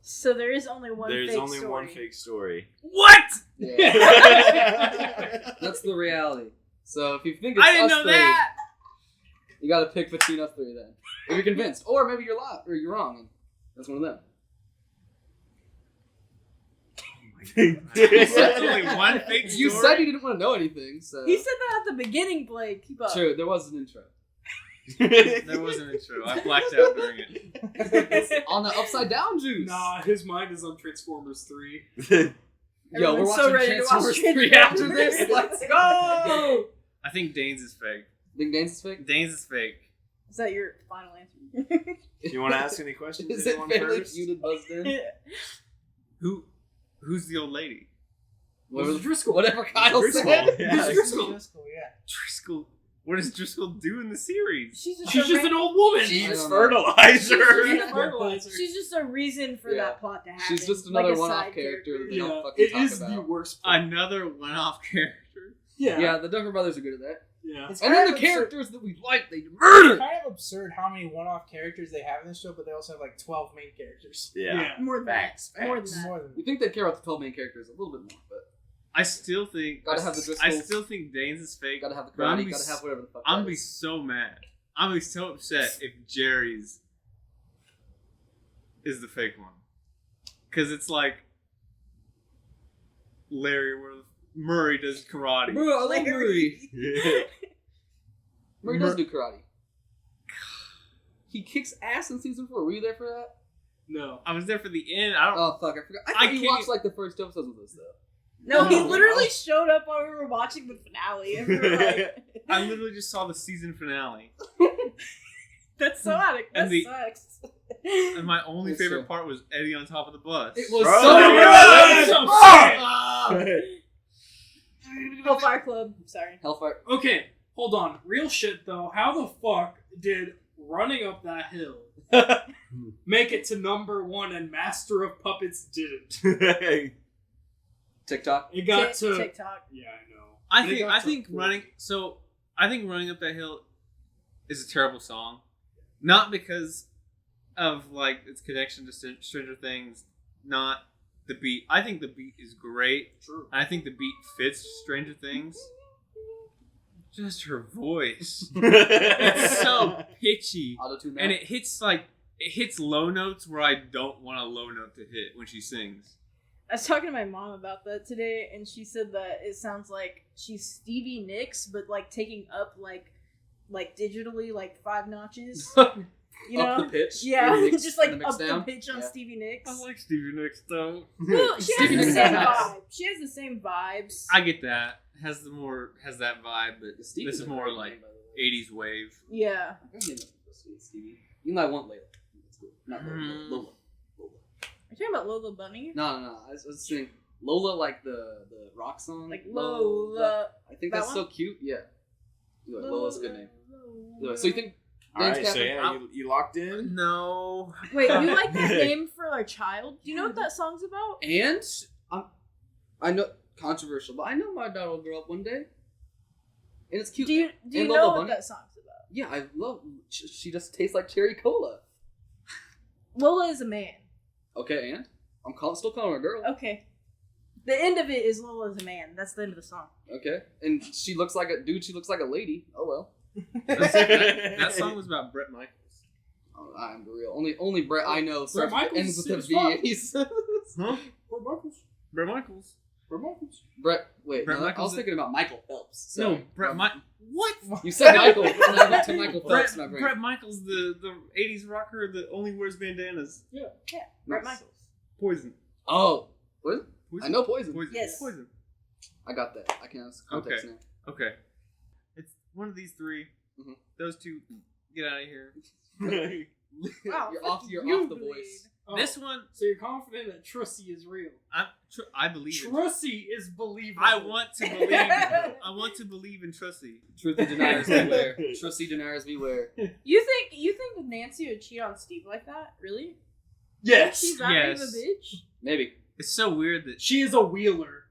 B: So there is only one
D: There's
B: fake
D: only
B: story.
D: one fake story.
C: What?
E: Yeah. That's the reality. So if you think it's
C: I didn't
E: us
C: know
E: three,
C: that.
E: you gotta pick between us three then. If you're convinced. Or maybe you're you're wrong. And that's one of them.
C: There's only one fake story.
E: You said you didn't want to know anything, so.
B: He said that at the beginning, Blake. Keep up.
E: True, there was an intro.
C: There was an intro. I blacked out during it.
E: On the upside down juice.
F: Nah, his mind is on Transformers 3.
E: Yo, we're
B: Everyone's
E: watching
B: so ready to watch
E: Transformers 3 after this. Let's go!
C: I think Dane's is fake.
E: Think Dane's is fake?
C: Dane's is fake.
B: Is that your final answer?
D: Do you want to ask any questions?
E: Is it
D: Anyone
E: Family
D: first?
E: Feud buzzed in?
C: Who's the old lady?
F: What's Driscoll?
E: Whatever Kyle
D: Driscoll.
E: said.
D: Yeah.
F: Who's Driscoll?
C: Driscoll. What does Driscoll do in the series?
B: She's just,
F: She's just an old woman.
E: I
D: She's
E: don't know.
D: fertilizer.
F: She's fertilizer.
B: She's just a reason for
E: Yeah.
B: that plot to happen.
E: She's just
B: like
E: another
B: a
E: one-off
B: side
E: character that they
F: Yeah,
E: don't fucking
F: it
E: talk
F: is
E: about.
F: the worst. part.
C: Another one-off character.
F: Yeah.
E: Yeah, the Duffer Brothers are good at that.
F: Yeah.
G: It's
E: And
G: kind
E: then
G: of
E: the
G: absurd-
E: characters that we like, they
G: It's
E: murder!
G: kind of absurd how many one-off characters they have in this show, but they also have like 12 main characters.
D: Yeah.
B: More than
D: Facts.
B: that. More than
D: Facts.
B: that.
G: More than
E: You think they'd care about the 12 main characters a little bit more, but
C: I still think.
E: Gotta have the Driscolls.
C: I still think Dane's is fake.
E: gotta have the
C: But I'm
E: karate,
C: be
E: gotta have whatever the fuck
C: I'm
E: that
C: gonna be
E: is.
C: so mad. I'm gonna be so upset if Jerry's is the fake one, because it's like Larry where Murray does karate.
E: Bro, I love Murray.
D: Yeah.
E: Murray does do karate. He kicks ass in season 4. Were you there for that?
F: No.
C: I was there for the end. I don't.
E: Oh, fuck, I forgot. I
C: I
E: thought you
C: can't-
E: watched like the first 2 episodes with us, though.
B: No, he
E: Oh,
B: literally
E: wow.
B: showed up while we were watching the finale. And we were like,
C: I literally just saw the season finale,
B: that's so addict. That
C: And the-
B: sucks.
C: and my only
E: That's
C: favorite
E: true.
C: part was Eddie on top of the bus.
E: It was
D: Bro,
E: so
D: it
E: good!
B: Hellfire Club. Sorry.
E: Hellfire.
F: Okay, hold on. Real shit though. How the fuck did Running Up That Hill make it to number 1 and Master of Puppets didn't?
E: TikTok.
F: It got to
B: TikTok.
F: Yeah, I know.
C: I
F: They
C: think
F: got
C: I
F: to
C: think
F: four.
C: running up that hill is a terrible song, not because of like its connection to Stranger Things, not the beat. I think the beat is great.
F: True.
C: I think the beat fits Stranger Things. Just her voice, it's
D: It's
C: so pitchy,
E: Auto-tune that.
C: and it hits low notes where I don't want a low note to hit when she sings.
B: I was talking to my mom about that today, and she said that it sounds like she's Stevie Nicks, but like taking up like digitally like 5 notches. You
E: Up
B: know?
E: the pitch.
B: Yeah,
E: and mix-
B: just like
E: and mix
B: up
E: down.
B: the pitch on
E: Yeah.
B: Stevie Nicks.
C: I like Stevie Nicks though.
B: Well, she
E: Stevie
B: has the
E: Nicks
B: same
E: is nice.
B: vibe. She has the same vibes.
C: I get that. Has that vibe, but
E: Stevie's
C: this is
E: a
C: more
E: great
C: like
E: name, by the way.
C: 80s wave.
B: Yeah.
E: Her name is sweet, Stevie. You know I want Layla. That's cool. Not Lola.
C: Hmm.
E: Lola.
B: Are you talking about Lola Bunny?
E: No. I was saying Lola, like the rock song.
B: Like Lola.
E: I think
B: That
E: that's
B: one?
E: so cute. Yeah. Lola's a good name.
B: Lola.
E: So you think
D: All
E: Dane's
D: right, so
E: Captain?
D: yeah, you locked in.
C: No.
B: Wait, you like that name for our child? Do you know what that song's about?
E: And I know controversial, but I know my daughter will grow up one day, and it's cute.
B: Do you
E: And
B: know
E: Lola
B: what
E: Bunny?
B: that song's about?
E: Yeah, I love. She just tastes like cherry cola.
B: Lola is a man.
E: Okay, and still calling her a girl.
B: Okay. The end of it is Lola is a man. That's the end of the song.
E: Okay, and she looks like a dude. She looks like a lady. Oh well.
C: That song was about Bret Michaels.
E: Oh, I'm real. Only Brett I know starts
F: Michaels
E: ends with a
F: is
E: V.
F: fun.
E: And he's Michaels?
C: Huh?
F: Brett Michaels.
C: Brett Michaels.
F: Brett Michaels.
E: Brett, wait,
C: Brett
E: no, I
C: Michaels
E: was thinking about Michael Phelps. So.
C: No, Brett Michaels. What?
E: You said Michael. And I went to Michael Phelps in my brain.
C: Brett Michaels, the 80s rocker that only wears bandanas.
B: Yeah, Brett
E: Nice.
B: Michaels.
C: Poison.
E: Oh, what?
C: Poison?
E: I know Poison.
C: Poison.
B: Yes.
C: Poison.
E: I got that. I can ask context now.
C: Okay. It's one of these three.
E: Mhm.
C: Those two, get out of here.
B: Wow,
E: You're off
B: you
E: the
B: bleed.
E: voice.
F: Oh,
C: This one,
F: So you're confident that Trusty is real?
C: I believe in.
F: Trusty is believable.
C: I want to believe. I want to believe in Trusty.
E: Truthy deniers beware. Trusty deniers beware.
B: You think that Nancy would cheat on Steve like that? Really?
F: Yes.
B: She's that big of a
C: Yes.
B: bitch?
E: Maybe.
C: It's so weird that
F: She is a wheeler.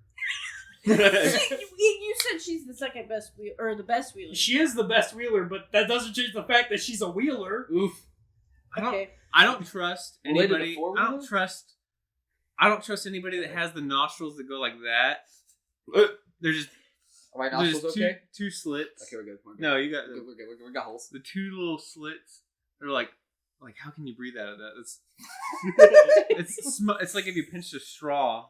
B: you said she's the second best wheel or the best wheeler.
F: She is the best wheeler, but that doesn't change the fact that she's a wheeler.
E: Oof.
B: Okay.
C: I don't trust
E: Related to
C: anybody.
E: four-wheeler?
C: I don't trust anybody that has the nostrils that go like that. They're just
E: Are my
C: there's
E: nostrils
C: two,
E: okay?
C: two slits.
E: Okay, we're good. We're good.
C: No, you got
E: We're good. We're good. We got holes.
C: the two little slits. They're like how can you breathe out of that? It's like if you pinched a straw,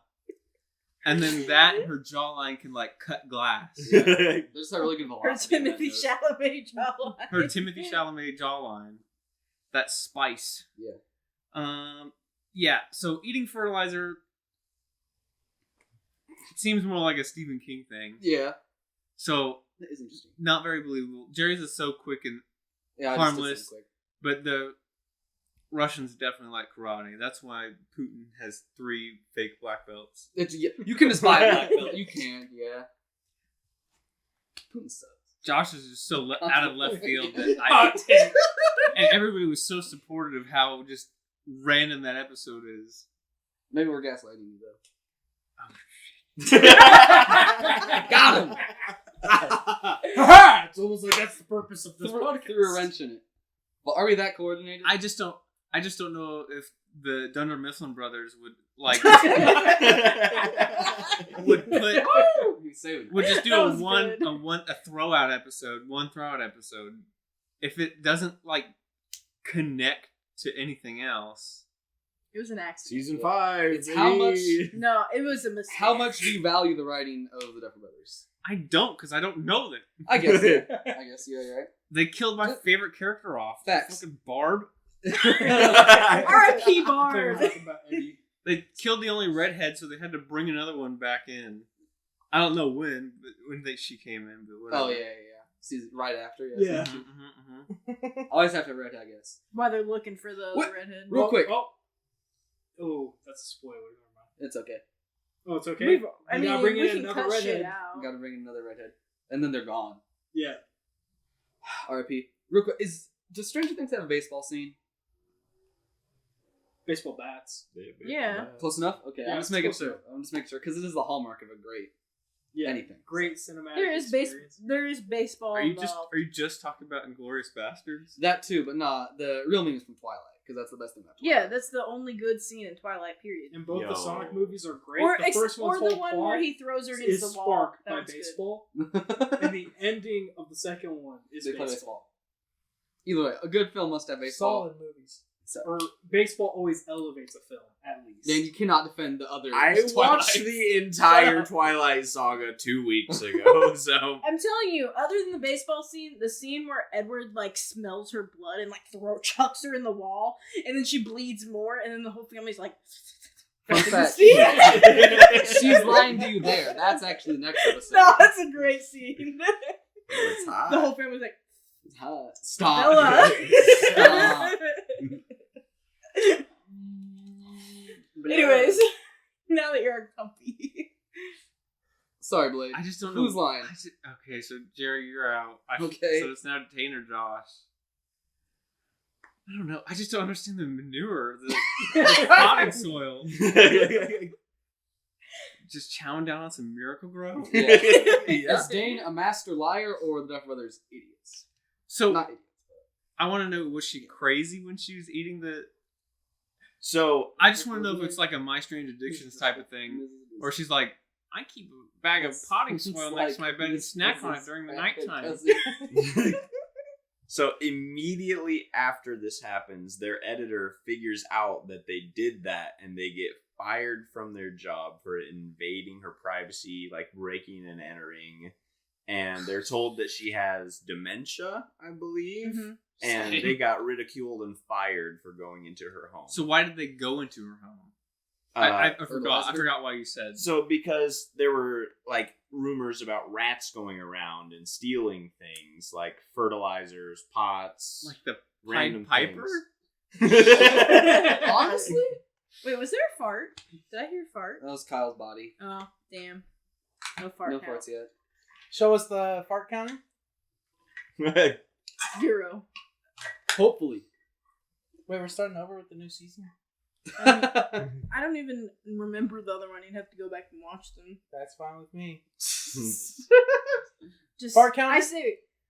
C: and then that and her jawline can like cut glass.
E: There's just a really good
B: Her
E: velocity. in that
B: Timothy
E: nose.
B: Chalamet jawline.
C: Her Timothy Chalamet jawline. That spice.
E: Yeah.
C: Yeah. So eating fertilizer seems more like a Stephen King thing.
E: Yeah.
C: So
E: That is interesting.
C: not very believable. Jerry's is so quick and
E: Yeah, I
C: harmless.
E: Just did something
C: but the Russians definitely like karate. That's why Putin has 3 fake black belts.
E: quick. You can just buy a black belt. You can, yeah. Putin sucks.
C: Josh is just so out of left field that
F: Hot take.
C: and everybody was so supportive of how just random that episode is.
E: Maybe we're gaslighting you though.
F: Got him. It's almost like that's the purpose of this podcast.
E: Threw a wrench in it. Well, are we that coordinated?
C: I just don't know if the Dunder Mifflin brothers would like would put would just do
B: That
C: a
B: was good.
C: throwout episode, if it doesn't like connect to anything else.
B: It was an accident.
D: Season 5.
E: It's how much-
B: No, it was a mistake.
E: How much do you value the writing of the Duffer Brothers?
C: I don't, because I don't know them.
E: I guess. Yeah. I guess. Yeah, you're right.
C: They killed my favorite character off.
E: Facts.
C: Fucking Barb.
B: R.I.P.
F: They're
B: Barb.
F: talking about Eddie.
C: They killed the only redhead, so they had to bring another one back in. I don't know when, but she came in. But whatever.
E: Oh yeah. Season right after.
F: Yeah.
C: Mhm, mhm, mhm.
E: Always have to have red, I guess.
B: While they're looking for the
E: What?
B: redhead.
E: Real quick.
F: Oh, that's a spoiler. Never mind.
E: It's okay.
F: Oh, it's okay.
B: We've- I
F: You
B: mean,
F: gotta bring
B: we
F: in
B: can
F: another
B: cut shit
F: redhead.
B: out.
E: You gotta bring in another redhead, and then they're gone.
F: Yeah.
E: R.I.P. Real quick, does Stranger Things have a baseball scene?
F: Baseball bats.
B: Yeah.
E: Close enough. Okay,
F: Yeah,
E: I'm just
F: it's
E: making
F: close
E: sure.
F: enough.
E: I'm just making sure because it is the hallmark of a great
F: Yeah.
E: anything.
F: Great cinematic.
B: There is
F: experience.
B: There is baseball
C: Are you
B: involved.
C: just talking about Inglourious Bastards?
E: That too, but nah. The real meme is from Twilight because that's the best thing about Twilight.
B: Yeah, that's the only good scene in Twilight. Period.
F: And both the
D: Yo.
F: Sonic movies are great.
B: Or
F: The first
B: or
F: one's
B: the
F: whole
B: one
F: plot
B: where he throws her
F: is
B: against the wall.
F: sparked
B: That
F: by
B: was good.
F: baseball, and the ending of the second one is
E: They play
F: baseball.
E: baseball. Either way, a good film must have baseball.
G: Solid movies.
E: So,
F: Or baseball always elevates a film, at least.
E: then you cannot defend the other.
D: I
E: Twilights.
D: watched the entire Twilight Saga 2 weeks ago, so
B: I'm telling you, other than the baseball scene, the scene where Edward like smells her blood and like chucks her in the wall, and then she bleeds more, and then the whole family's like.
E: Fun fact.
B: See?
E: She's lying to you there. That's actually the next episode.
B: No, that's a great scene.
D: it's hot.
B: The whole family's like,
E: Stop.
B: Bella.
E: Stop.
B: Anyways, now that you're comfy.
E: Sorry, Blade.
C: I just don't know.
E: Who's lying?
C: Okay, so Jerry, you're out.
E: Okay.
C: So it's now Dane or Josh. I don't know. I just don't understand the manure, the potting soil. Just chowing down on some Miracle Grow.
E: Yeah.
D: Yeah.
E: Is Dane a master liar or the Duffer Brothers idiots?
C: So
E: Not idiots.
C: I want to know, was she crazy when she was eating the?
D: So
C: I just want to know if it's like a My Strange Addictions type of thing, or she's like, I keep a bag of potting soil next to my bed and snack on it during the nighttime.
D: So immediately after this happens, their editor figures out that they did that, and they get fired from their job for invading her privacy, like breaking and entering. And they're told that she has dementia, I believe.
B: Mm-hmm.
D: And they got ridiculed and fired for going into her home.
C: So why did they go into her home? I forgot. I forgot why you said.
D: So because there were like rumors about rats going around and stealing things like fertilizers, pots,
C: Like the
D: random
C: Piper?
E: Honestly,
B: Wait, was there a fart? Did I hear a fart?
E: that was Kyle's body.
B: Oh, damn. No fart
E: No
B: count.
E: farts yet.
G: Show us the fart counter.
B: 0.
E: Hopefully.
G: Wait, we're starting over with the new season.
B: I don't even remember the other one. You'd have to go back and watch them.
G: That's fine with me.
B: Just
G: Fart counter?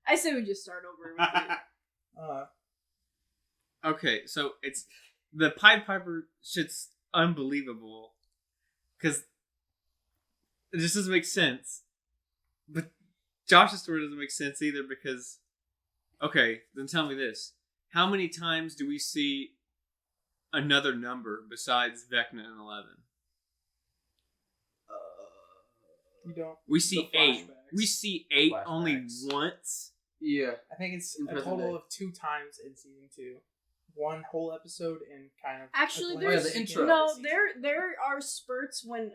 B: I say we just start over with it.
C: Okay, so it's the Pied Piper shit's unbelievable because it just doesn't make sense. But Josh's story doesn't make sense either because, okay, then tell me this: how many times do we see another number besides Vecna and 11?
G: You don't.
C: We see
F: The
C: 8.
F: flashbacks.
C: We see 8 only
D: Flashbacks.
C: once.
E: Yeah.
G: I think it's
E: In
G: a
E: present
G: total
E: day.
G: of 2 times in season 2. One whole episode and kind of.
B: Actually,
G: a
B: there's
G: glimpse
E: the
G: into
E: intro.
G: the
B: no.
G: season.
B: There are spurts when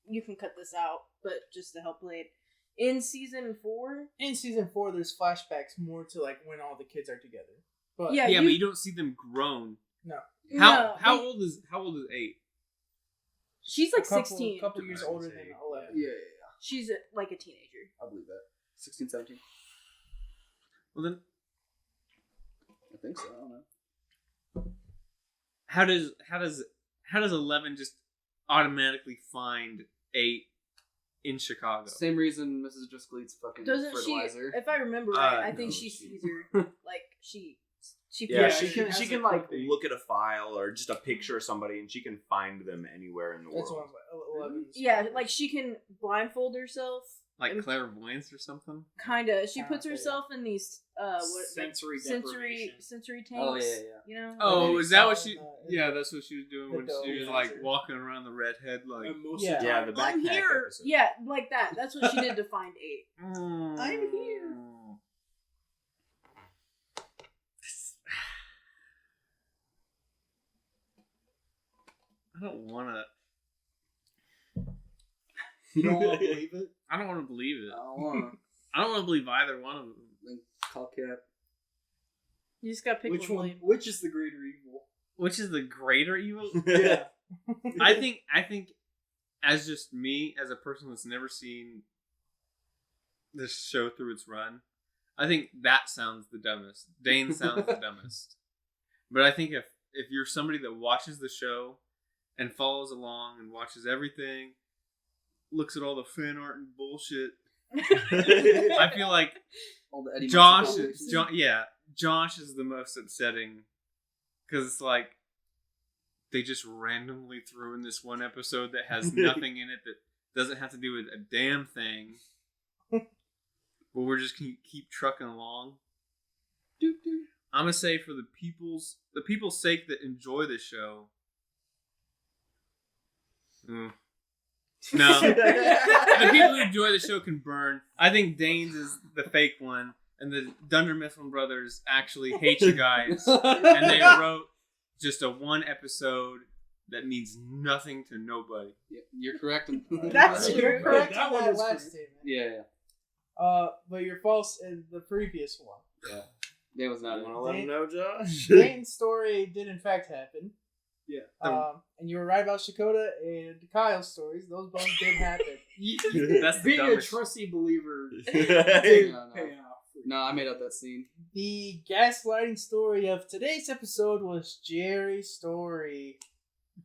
B: you can cut this out, but just to help play it. In season 4,
G: In season 4, there's flashbacks more to like when all the kids are together. But
B: yeah,
C: Yeah, but you don't see them grown.
G: no,
B: no,
C: How old is 8?
B: She's like
G: a couple,
B: 16.
G: couple years
D: I would
G: older
D: say,
G: than 11.
E: Yeah.
B: She's like a teenager.
E: I believe that. 16, 17.
C: Well then,
E: I think so. I don't know.
C: how does 11 just automatically find 8 in Chicago?
E: Same reason Mrs. Driscoll eats fucking
B: Doesn't
E: fertilizer.
B: she? If I remember right, I think
D: no,
B: she
D: she-
B: sees her. Like she.
D: Yeah,
F: she
D: she
F: has
D: can
F: a
D: like
F: copy.
D: look at a file or just a picture of somebody and she can find them anywhere in the
G: That's
D: world.
G: one of 11's.
B: Yeah, like she can blindfold herself.
C: Like
B: and
C: clairvoyance or something?
B: Kinda. She puts
G: Kinda,
B: herself in these
F: Sensory
B: sensory
F: deprivation.
B: tanks.
E: Oh, yeah.
B: You know.
C: Oh,
G: they
C: is that what
G: saw
C: she?
G: in the-
C: Yeah, that's what she was doing
G: the
C: when she was
G: dome
C: like
G: answer.
C: walking around the redhead, like.
F: And most
G: Yeah.
F: of the
D: Yeah,
F: time,
D: the
B: I'm
D: backpack
B: here.
D: episode.
B: Yeah, like that. That's what she did to find 8.
C: I'm
B: here.
C: I don't want to.
F: you don't want to believe it.
C: I don't want to believe it.
E: I don't want
C: I don't want to believe either one of them.
E: to call Cap.
B: You just gotta pick
F: Which
B: one.
F: one?
B: Blade.
F: Which is the greater evil?
C: Which is the greater evil?
F: Yeah.
C: I think, as just me, as a person that's never seen this show through its run, I think that sounds the dumbest. Dane sounds the dumbest. But I think if you're somebody that watches the show and follows along and watches everything, looks at all the fan art and bullshit, I feel like
E: All the Eddie
C: Josh
E: Munson
C: Josh is the most upsetting because it's like they just randomly threw in this one episode that has nothing in it that doesn't have to do with a damn thing, but we're just gonna keep trucking along. I'm gonna say for the people's sake that enjoy the show. No, the people who enjoy the show can burn. I think Dane's is the fake one, and the Dunder Mifflin brothers actually hate you guys, and they wrote just a one episode that means nothing to nobody.
E: Yeah, you're correct.
B: That's
G: You're
B: true.
G: correct
F: That
G: on
F: one
G: that
F: is
G: last
F: correct.
G: statement.
E: Yeah.
G: But you're false in the previous one.
E: Dane was not
D: You
E: in.
D: want to let him know, Josh?
G: Dane's story did in fact happen.
F: Yeah.
G: And you were right about Shakota and Kyle's stories. Those both did happen.
C: That's the
F: Being a
C: dumbest.
F: trusty believer
E: No,
F: did
E: no.
F: pay off.
E: No, I made up that scene.
G: The gaslighting story of today's episode was Jerry's story.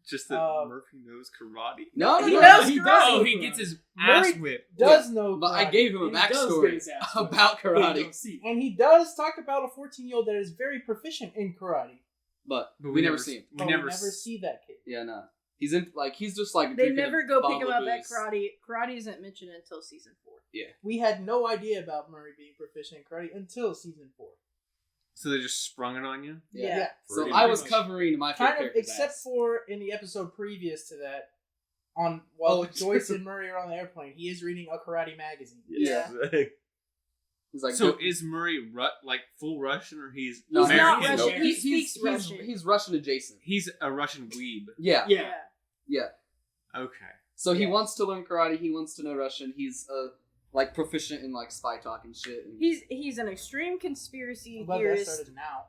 C: Just that
G: Murphy
C: Murphy knows karate.
E: No,
B: He
E: no,
B: knows
F: he
B: karate.
F: does.
C: Oh, he gets his ass
G: Murray
C: whipped.
G: Does know
E: But I
G: karate.
E: gave him a
F: He does get
E: backstory
F: his ass whipped.
E: about
F: But you
E: karate.
F: don't see it.
G: And he does talk about a 14-year-old that is very proficient in karate.
E: But
C: But
E: we never see him.
G: But we never see that kid.
E: Yeah, no. He's in he's just like
B: They
E: drinking
B: never
E: a
B: go
E: bottle
B: pick him
E: of
B: up at
E: booze.
B: karate. Karate isn't mentioned until season 4.
G: We had no idea about Murray being proficient in karate until season 4.
C: So they just sprung it on you?
B: Yeah.
E: So
D: Pretty
E: I was
F: much.
E: covering my favorite
G: Kind of,
E: character's
G: except
E: ass.
G: for in the episode previous to that, while
E: Oh,
G: Joyce
E: true.
G: and Murray are on the airplane, he is reading a karate magazine.
E: Yeah. He's like,
C: So is Murray like full Russian or he's
B: He's not
C: American?
B: Russian.
F: Nope.
B: He speaks Russian.
E: He's Russian adjacent.
C: He's a Russian weeb.
E: Yeah.
F: Yeah.
E: Yeah.
C: Okay.
E: So he
B: Yeah.
E: wants to learn karate. He wants to know Russian. He's like proficient in like spy talk and shit. And...
B: He's an extreme conspiracy
G: I'm glad that
B: theorist.
G: started now.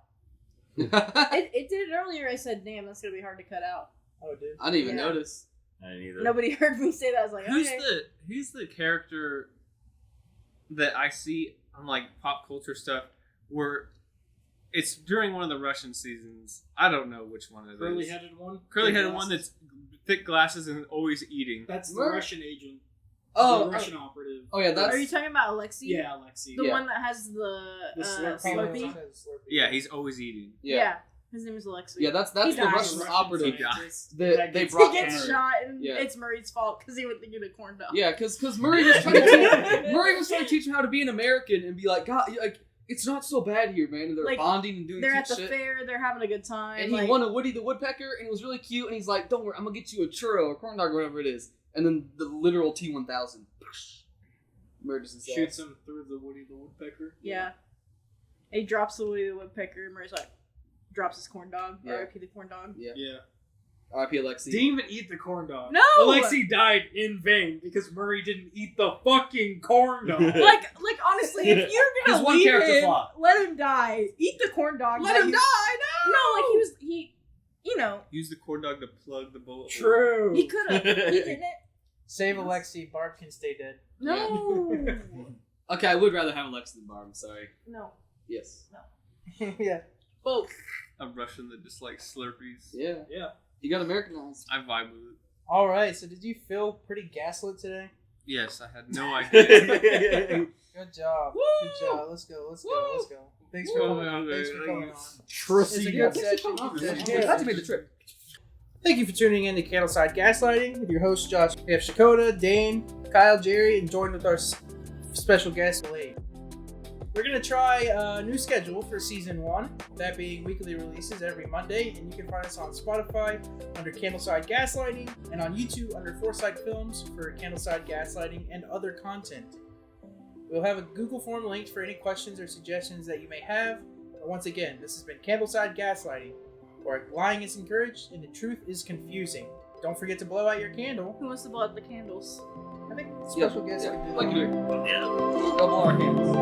B: It did it earlier. I said, "Damn, that's gonna be hard to cut out."
G: Oh, dude.
E: I didn't even
B: Yeah.
E: notice.
D: I didn't either.
B: Nobody heard me say that. I was like,
C: Who's
B: okay.
C: the character that I see on like pop culture stuff where it's during one of the Russian seasons? I don't know which one it is.
F: Curly-headed one.
C: Curly-headed
F: Big
C: one
F: glasses.
C: that's thick glasses and always eating.
F: That's the
E: Where?
F: Russian agent.
E: Oh,
F: The Russian operative.
E: oh yeah, that's
B: Are you talking about Alexi?
F: Yeah, Alexi.
B: The
E: Yeah.
B: one that has the
F: The
B: Slurpee?
C: Yeah, he's always eating.
B: Yeah. His name is Alexi.
E: Yeah, that's
B: He
E: the
B: dies.
E: Russian operative.
C: He dies.
E: They
F: gets-
E: brought
B: He gets
E: Murray.
B: shot, and
E: Yeah.
B: it's Murray's fault because he would think it's a corn dog.
E: Yeah, because Murray was trying to teach him how to be an American and be like, God, like it's not so bad here, man. And they're
B: Like,
E: bonding and doing
B: They're
E: cute
B: at the
E: shit.
B: fair. They're having a good time.
E: And he won a Woody the Woodpecker, and it was really cute. And he's like, "Don't worry, I'm gonna get you a churro or corn dog or whatever it is." And then the literal T-1000 murders his
F: Shoots
E: ass.
F: him through the Woody the Woodpecker.
B: Yeah. And he drops the Woody the Woodpecker, and Murray's like, drops his corn dog.
E: Yeah.
B: R.I.P. the corn dog.
E: Yeah.
F: Yeah.
E: R.I.P. Alexi.
F: Didn't even eat the corn dog.
B: No!
F: Alexi died in vain because Murray didn't eat the fucking corn dog.
B: Like honestly, if you're
F: There's
B: gonna
F: one
B: leave
F: character
B: him,
F: flaw.
B: let him die. Eat the corn dog.
E: Let
B: that
E: him
B: you-
E: die! No!
B: No, like you know,
C: Use the corn dog to plug the bullet.
F: True.
B: he could have. He didn't.
G: Save Alexi, Barb can stay dead.
B: No.
E: Okay, I would rather have Alexi than Barb. I'm sorry.
B: No.
E: Yes.
G: Yeah.
B: Both.
C: A Russian that just likes Slurpees.
E: Yeah.
F: Yeah.
E: You got Americanized.
C: I vibe with it.
G: All right. So, did you feel pretty gaslit today?
C: Yes, I had no idea.
G: Good job.
E: Woo!
G: Good job. Let's go. Let's go.
E: Woo!
G: Let's go. Thanks for coming on. Thanks for coming on. It's a
F: Trusty.
G: good session. Good session.
E: Glad you made the trip.
G: Thank you for tuning in to Candleside Gaslighting with your host Josh. We have Shakota, Dane, Kyle, Jerry, and joined with our special guest, Blade. We're going to try a new schedule for Season 1, that being weekly releases every Monday, and you can find us on Spotify under Candleside Gaslighting, and on YouTube under Foresight Films for Candleside Gaslighting and other content. We'll have a Google form linked for any questions or suggestions that you may have. But once again, this has been Candleside Gaslighting, where lying is encouraged and the truth is confusing. Don't forget to blow out your candle.
B: Who wants to blow out the candles?
G: I think special guests
E: Yeah,
G: can do
E: like
G: that.
E: you do. Double our hands.